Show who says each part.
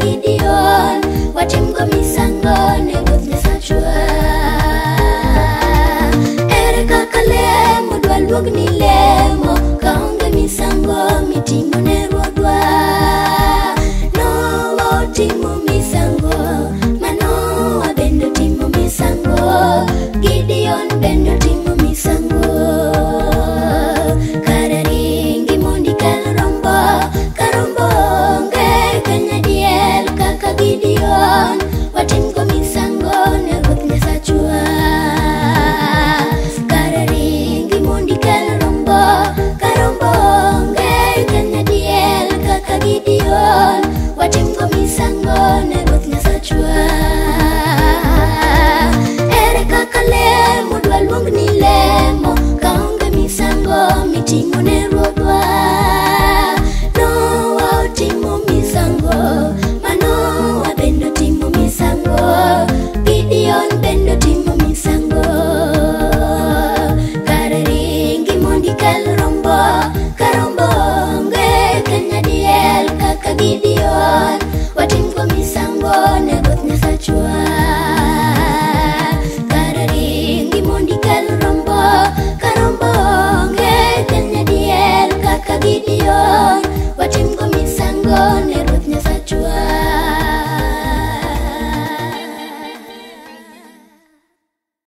Speaker 1: Gideon, watim go misango ne Ruoth Nyasachwa. Ere kaka lemo dwa luogni lemo kaonge misango mitimo ne Ruodhwa. Nowa otimo misango, Manoa bende otimo misango, Gideon bende otimo misango. Kara ringi mondi kel rombo, ka rombo onge kanyadiel kaka Gideon, watim go misango ne Ruoth Nyasachwa. Kara ringi mondi kel rombo, ka rombo onge kanyadiel kaka Gideon, watim go misango ne Ruoth Nyasachwa. Ere kaka lemo dwa luongni lemo kaonge misango mitimo ne Ruodhwa. Nowa otimo misango, Manoa bende otimo misango, Gideon bende otimo misango. Kara ringi mondi kel rombo, ka rombo onge kanyadiel kaka Gideon,